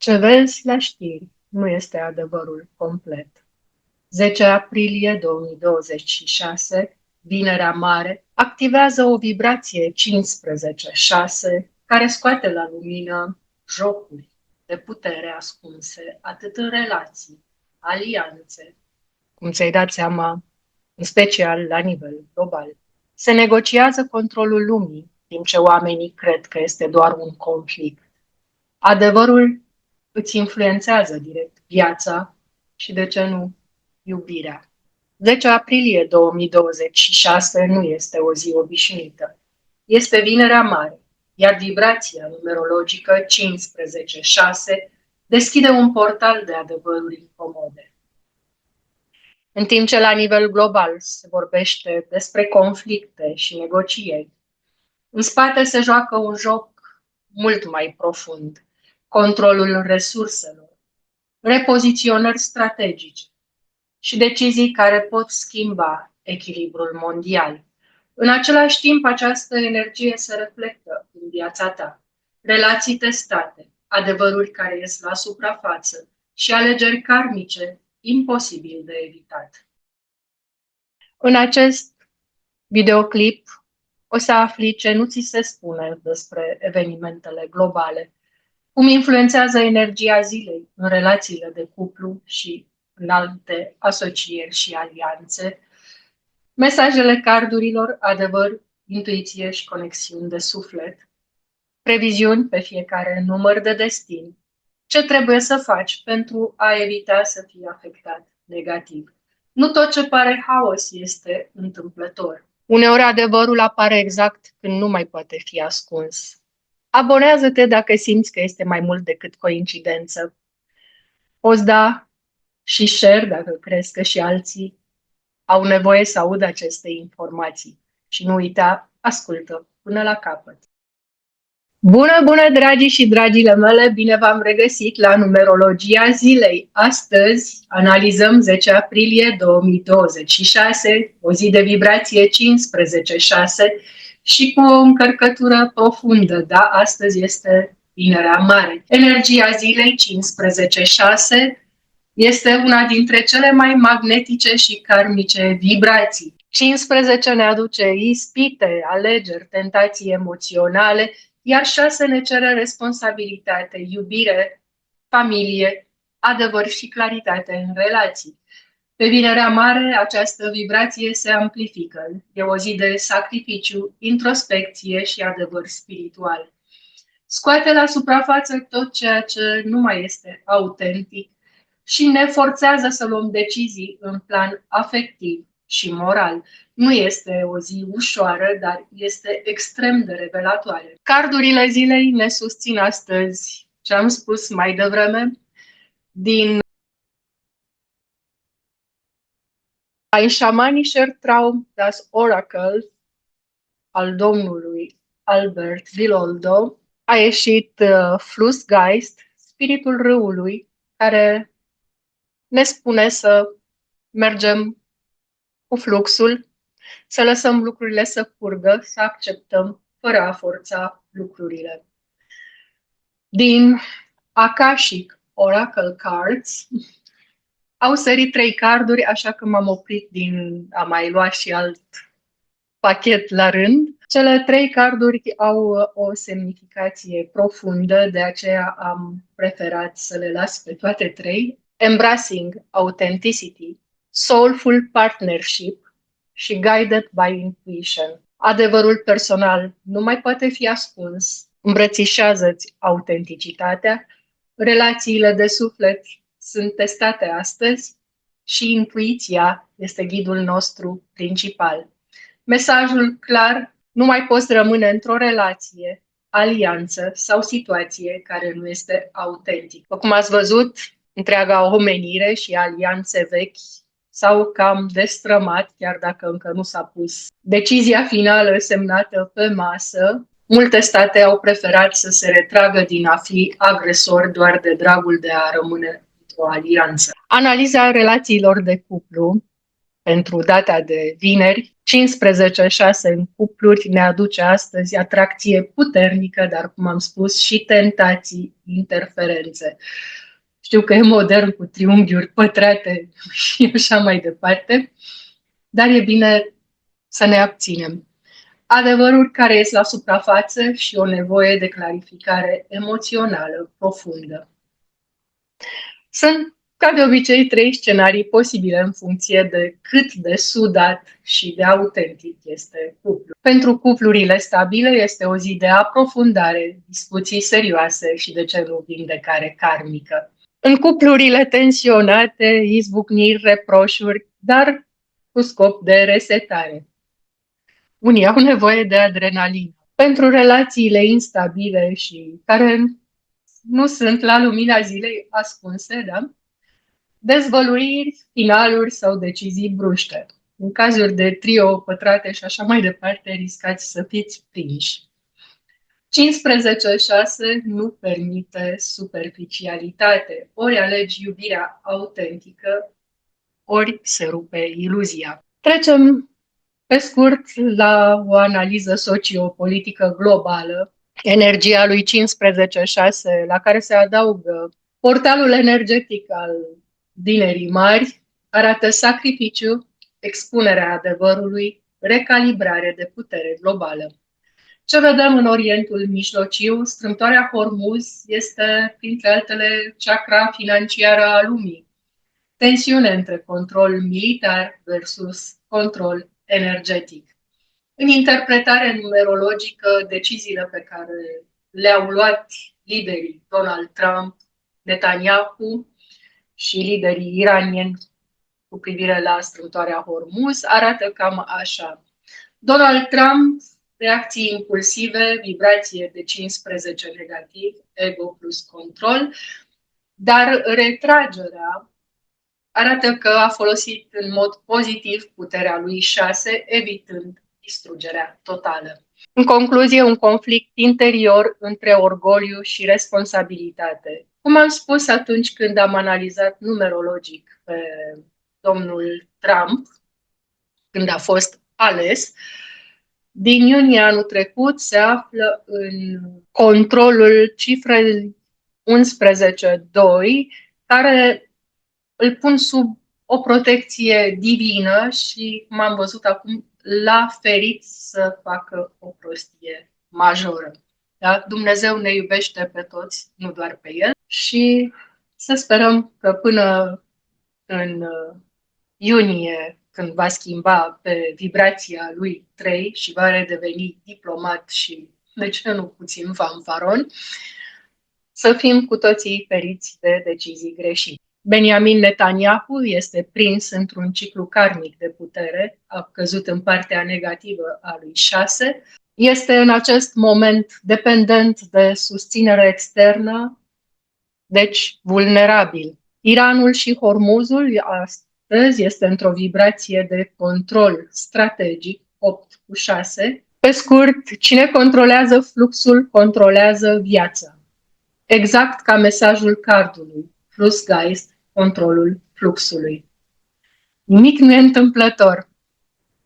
Ce vezi la știri nu este adevărul complet. 10 aprilie 2026, Vinerea Mare, activează o vibrație 15.6 care scoate la lumină jocuri de putere ascunse atât în relații, alianțe, cum ți-ai dat seama, în special la nivel global. Se negociază controlul lumii, timp ce oamenii cred că este doar un conflict. Adevărul îți influențează direct viața și, de ce nu, iubirea. 10 aprilie 2026 nu este o zi obișnuită. Este Vinerea Mare, iar vibrația numerologică 15.6 deschide un portal de adevăruri incomode. În timp ce la nivel global se vorbește despre conflicte și negocieri, în spate se joacă un joc mult mai profund, controlul resurselor, repoziționări strategice și decizii care pot schimba echilibrul mondial. În același timp, această energie se reflectă în viața ta. Relații testate, adevăruri care ies la suprafață și alegeri karmice imposibil de evitat. În acest videoclip o să afli ce nu ți se spune despre evenimentele globale, cum influențează energia zilei în relațiile de cuplu și în alte asocieri și alianțe, mesajele cardurilor, adevăr, intuiție și conexiuni de suflet, previziuni pe fiecare număr de destin, ce trebuie să faci pentru a evita să fii afectat negativ. Nu tot ce pare haos este întâmplător. Uneori adevărul apare exact când nu mai poate fi ascuns. Abonează-te dacă simți că este mai mult decât coincidență. Poți da și share dacă crezi că și alții au nevoie să audă aceste informații. Și nu uita, ascultă până la capăt. Bună, bună, dragii și dragile mele! Bine v-am regăsit la numerologia zilei. Astăzi analizăm 10 aprilie 2026, o zi de vibrație 15.6 și cu o încărcătură profundă. Da, astăzi este Vinerea Mare. Energia zilei 15.6 este una dintre cele mai magnetice și karmice vibrații. 15 ne aduce ispite, alegeri, tentații emoționale, iar 6 ne cere responsabilitate, iubire, familie, adevăr și claritate în relații. Pe Vinerea Mare, această vibrație se amplifică. E o zi de sacrificiu, introspecție și adevăr spiritual. Scoate la suprafață tot ceea ce nu mai este autentic și ne forțează să luăm decizii în plan afectiv și moral. Nu este o zi ușoară, dar este extrem de revelatoare. Cardurile zilei ne susțin astăzi, ce am spus mai devreme, din Ein Schamanischer Traum, das Oracle al domnului Albert Villoldo, a ieșit Flussgeist, spiritul râului, care ne spune să mergem cu fluxul, să lăsăm lucrurile să curgă, să acceptăm fără a forța lucrurile. Din Akashic Oracle Cards au sărit 3 carduri, așa că m-am oprit din a mai lua și alt pachet la rând. Cele 3 carduri au o semnificație profundă, de aceea am preferat să le las pe toate 3. Embracing Authenticity, Soulful Partnership și Guided by Intuition. Adevărul personal nu mai poate fi ascuns, îmbrățișează-ți autenticitatea, relațiile de suflet sunt testate astăzi și intuiția este ghidul nostru principal. Mesajul clar: nu mai poți rămâne într-o relație, alianță sau situație care nu este autentică. După cum ați văzut, întreaga omenire și alianțe vechi s-au cam destrămat, chiar dacă încă nu s-a pus decizia finală semnată pe masă. Multe state au preferat să se retragă din a fi agresori doar de dragul de a rămâne într-o alianță. Analiza relațiilor de cuplu pentru data de vineri 15-6 în cupluri ne aduce astăzi atracție puternică, dar, cum am spus, și tentații, interferențe. Știu că e modern cu triunghiuri pătrate și așa mai departe, dar e bine să ne abținem. Adevăruri care ies la suprafață și o nevoie de clarificare emoțională profundă. Sunt, ca de obicei, 3 scenarii posibile în funcție de cât de sudat și de autentic este cuplul. Pentru cuplurile stabile este o zi de aprofundare, discuții serioase și, de ce nu, vindecare karmică. În cuplurile tensionate, izbucniri, reproșuri, dar cu scop de resetare. Unii au nevoie de adrenalină. Pentru relațiile instabile și care nu sunt la lumina zilei ascunse, da? Dezvăluiri, finaluri sau decizii bruște. În cazuri de trio, pătrate și așa mai departe, riscați să fiți prinși. 15-6 nu permite superficialitate. Ori alegi iubirea autentică, ori se rupe iluzia. Trecem pe scurt la o analiză sociopolitică globală. Energia lui 15-6, la care se adaugă portalul energetic al Vinerii Mari, arată sacrificiu, expunerea adevărului, recalibrare de putere globală. Ce vedem în Orientul Mijlociu, strâmtoarea Hormuz este, printre altele, chakra financiară a lumii. Tensiune între control militar versus control energetic. În interpretare numerologică, deciziile pe care le-au luat liderii Donald Trump, Netanyahu și liderii iranieni cu privire la strâmtoarea Hormuz arată cam așa. Donald Trump, reacții impulsive, vibrație de 15 negativ, ego plus control, dar retragerea arată că a folosit în mod pozitiv puterea lui 6, evitând distrugerea totală. În concluzie, un conflict interior între orgoliu și responsabilitate. Cum am spus atunci când am analizat numerologic pe domnul Trump, când a fost ales, din iunie anul trecut se află în controlul cifrei 11-2, care îl pun sub o protecție divină și, cum am văzut acum, l-a ferit să facă o prostie majoră. Da? Dumnezeu ne iubește pe toți, nu doar pe El, și să sperăm că până în iunie, când va schimba pe vibrația lui 3 și va redeveni diplomat și, de ce nu, puțin fanfaron, să fim cu toții feriți de decizii greșite. Benjamin Netanyahu este prins într-un ciclu karmic de putere, a căzut în partea negativă a lui 6, este în acest moment dependent de susținere externă, deci vulnerabil. Iranul și Hormuzul astăzi este într-o vibrație de control strategic, 8-6. Pe scurt, cine controlează fluxul, controlează viața. Exact ca mesajul cardului, Flussgeist, controlul fluxului. Nimic nu e întâmplător.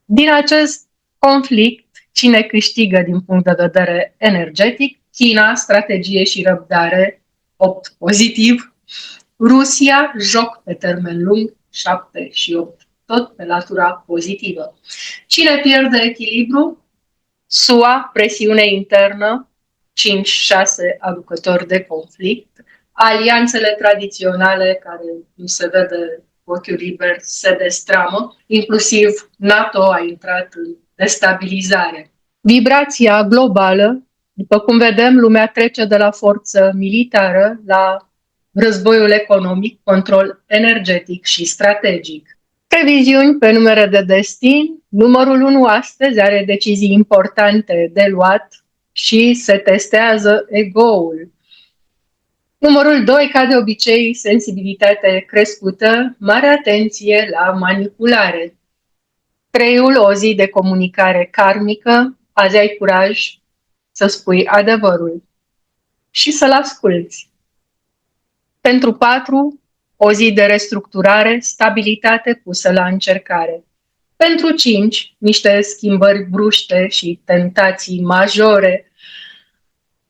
Din acest conflict, cine câștigă din punct de vedere energetic? China, strategie și răbdare, 8 pozitiv. Rusia, joc pe termen lung, 7 și 8, tot pe latura pozitivă. Cine pierde echilibru? SUA, presiune internă, 5-6 aducători de conflict. Alianțele tradiționale, care nu se vede cu ochiul liber, se destramă. Inclusiv NATO a intrat în destabilizare. Vibrația globală, după cum vedem, lumea trece de la forță militară la războiul economic, control energetic și strategic. Previziuni pe numere de destin. Numărul 1 astăzi are decizii importante de luat și se testează ego-ul. Numărul 2, ca de obicei, sensibilitate crescută, mare atenție la manipulare. 3-ul, o zi de comunicare karmică, azi ai curaj să spui adevărul și să-l asculți. Pentru 4, o zi de restructurare, stabilitate pusă la încercare. Pentru 5, niște schimbări bruște și tentații majore.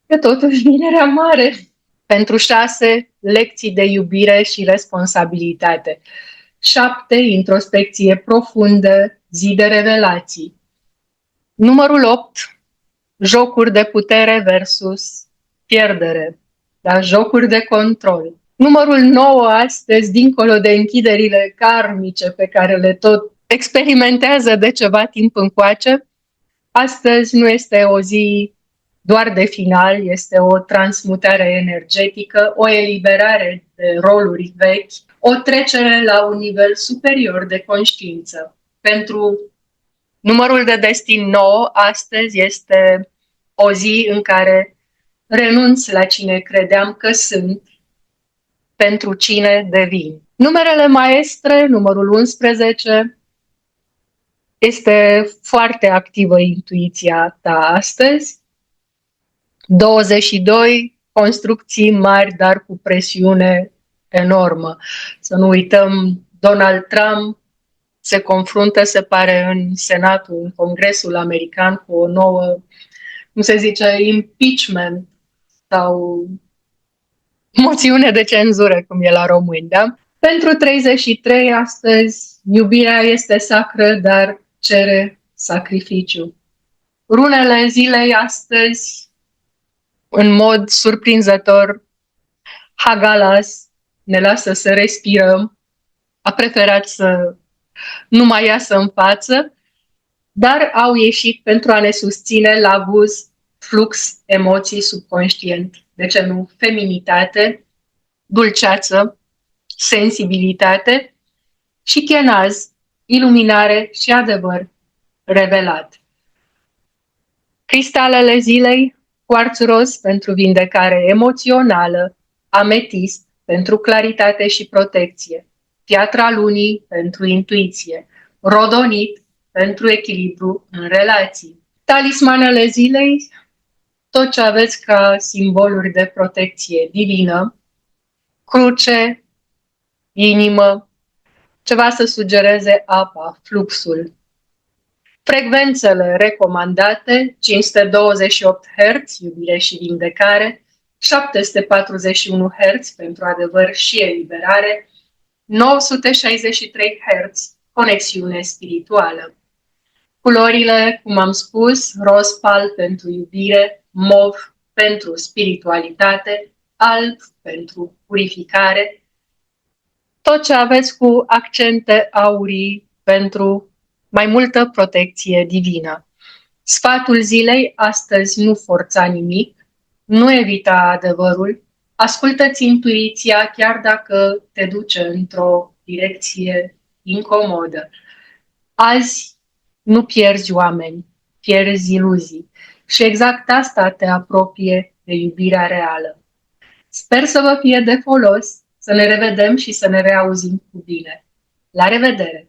E totuși Vinerea Mare. Pentru 6, lecții de iubire și responsabilitate. 7, introspecție profundă, zi de revelații. Numărul 8, jocuri de putere versus pierdere, da? Jocuri de control. Numărul 9 astăzi, dincolo de închiderile karmice pe care le tot experimentează de ceva timp încoace, astăzi nu este o zi doar de final, este o transmutare energetică, o eliberare de roluri vechi, o trecere la un nivel superior de conștiință. Pentru numărul de destin 9 astăzi este o zi în care renunț la cine credeam că sunt, pentru cine devin. Numerele maestre, numărul 11, este foarte activă intuiția ta astăzi. 22, construcții mari, dar cu presiune enormă. Să nu uităm, Donald Trump se confruntă, se pare, în Senatul, în Congresul American, cu o nouă, cum se zice, impeachment sau moțiune de cenzură, cum e la români, da? Pentru 33 astăzi, iubirea este sacră, dar cere sacrificiu. Runele zilei astăzi, în mod surprinzător, Hagalas ne lasă să respirăm, a preferat să nu mai iasă în față, dar au ieșit pentru a ne susține la guz, flux, emoții subconștient. De ce nu? Feminitate, dulceață, sensibilitate și Chenaz, iluminare și adevăr revelat. Cristalele zilei, cuarț roz pentru vindecare emoțională, ametist pentru claritate și protecție, piatra lunii pentru intuiție, rodonit pentru echilibru în relații. Talismanele zilei, tot ce aveți ca simboluri de protecție divină, cruce, inimă, ceva să sugereze apa, fluxul. Frecvențele recomandate, 528 Hz, iubire și vindecare, 741 Hz pentru adevăr și eliberare, 963 Hz, conexiune spirituală. Culorile, cum am spus, roz pal pentru iubire, mov pentru spiritualitate, alb pentru purificare, tot ce aveți cu accente aurii pentru mai multă protecție divină. Sfatul zilei, astăzi nu forța nimic, nu evita adevărul, ascultă-ți intuiția chiar dacă te duce într-o direcție incomodă. Azi nu pierzi oameni, pierzi iluzii și exact asta te apropie de iubirea reală. Sper să vă fie de folos, să ne revedem și să ne reauzim cu bine. La revedere!